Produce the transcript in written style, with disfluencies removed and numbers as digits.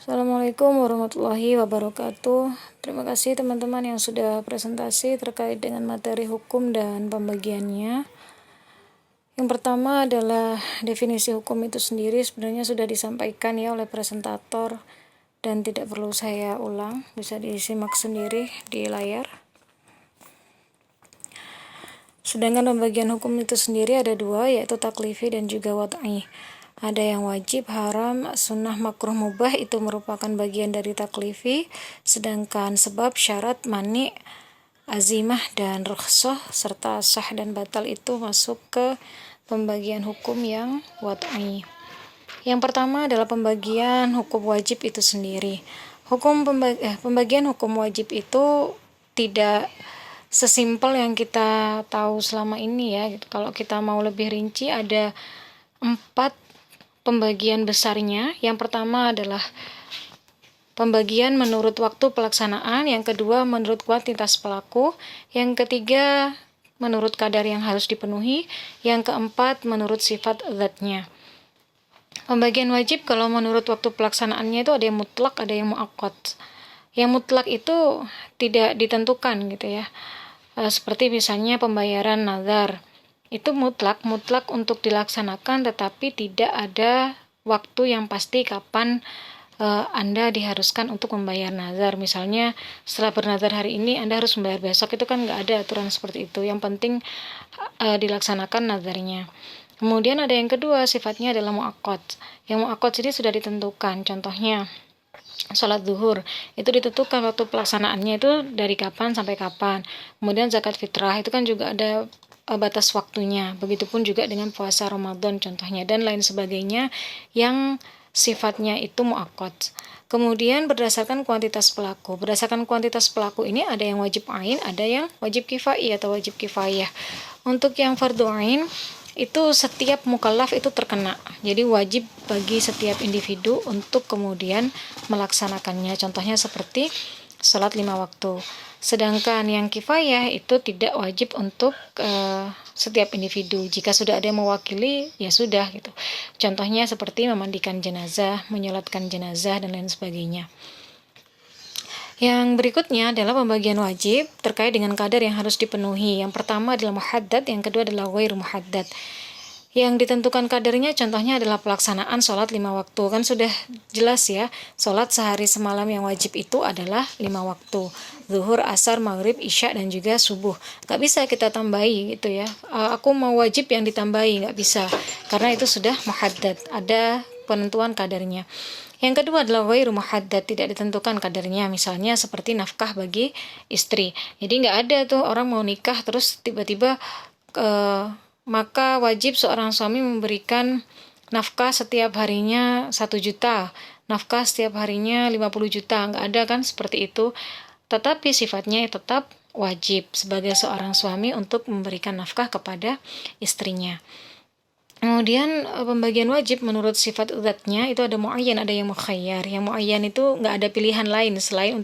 Assalamualaikum warahmatullahi wabarakatuh. Terima kasih teman-teman yang sudah presentasi terkait dengan materi hukum dan pembagiannya. Yang pertama adalah definisi hukum itu sendiri sebenarnya sudah disampaikan ya oleh presentator dan tidak perlu saya ulang, bisa disimak sendiri di layar. Sedangkan pembagian hukum itu sendiri ada dua, yaitu taklifi dan juga wad'i. Ada yang wajib, haram, sunnah, makruh, mubah itu merupakan bagian dari taklifi, sedangkan sebab, syarat, mani, azimah, dan rukhsah, serta sah dan batal itu masuk ke pembagian hukum yang wad'i. Yang pertama adalah pembagian hukum wajib itu sendiri. Pembagian hukum wajib itu tidak sesimpel yang kita tahu selama ini ya. Kalau kita mau lebih rinci ada 4 pembagian besarnya. Yang pertama adalah pembagian menurut waktu pelaksanaan, yang kedua menurut kuantitas pelaku, yang ketiga menurut kadar yang harus dipenuhi, yang keempat menurut sifat zatnya. Pembagian wajib kalau menurut waktu pelaksanaannya itu ada yang mutlak, ada yang muakkad. Yang mutlak itu tidak ditentukan gitu ya. Seperti misalnya pembayaran nazar. Itu mutlak untuk dilaksanakan, tetapi tidak ada waktu yang pasti kapan Anda diharuskan untuk membayar nazar. Misalnya setelah bernazar hari ini Anda harus membayar besok, itu kan nggak ada aturan seperti itu. Yang penting dilaksanakan nazarnya. Kemudian ada yang kedua, sifatnya adalah muakkad. Yang muakkad ini sudah ditentukan. Contohnya sholat zuhur itu ditentukan waktu pelaksanaannya itu dari kapan sampai kapan. Kemudian zakat fitrah itu kan juga ada batas waktunya. Begitupun juga dengan puasa Ramadan contohnya dan lain sebagainya yang sifatnya itu muakkad. Kemudian berdasarkan kuantitas pelaku. Berdasarkan kuantitas pelaku ini ada yang wajib ain, ada yang wajib kifai atau wajib kifayah. Untuk yang fardhu ain itu setiap mukallaf itu terkena. Jadi wajib bagi setiap individu untuk kemudian melaksanakannya. Contohnya seperti salat 5 waktu. Sedangkan yang kifayah itu tidak wajib untuk setiap individu. Jika sudah ada yang mewakili, ya sudah gitu. Contohnya seperti memandikan jenazah, menyolatkan jenazah, dan lain sebagainya. Yang berikutnya adalah pembagian wajib terkait dengan kadar yang harus dipenuhi. Yang pertama adalah muhaddad, yang kedua adalah ghair muhaddad. Yang ditentukan kadarnya contohnya adalah pelaksanaan sholat 5 waktu. Kan sudah jelas ya, sholat sehari semalam yang wajib itu adalah 5 waktu. Zuhur, asar, maghrib, isya, dan juga subuh. Gak bisa kita tambahi gitu ya. Aku mau wajib yang ditambahi, gak bisa. Karena itu sudah muhaddad, ada penentuan kadarnya. Yang kedua adalah ghairu muhaddad, tidak ditentukan kadarnya. Misalnya seperti nafkah bagi istri. Jadi gak ada tuh orang mau nikah terus tiba-tiba maka wajib seorang suami memberikan nafkah setiap harinya 1 juta, nafkah setiap harinya 50 juta, nggak ada kan seperti itu. Tetapi sifatnya tetap wajib sebagai seorang suami untuk memberikan nafkah kepada istrinya. Kemudian pembagian wajib menurut sifat zatnya itu ada muayyan, ada yang mukhayyar. Yang muayyan itu nggak ada pilihan lain selain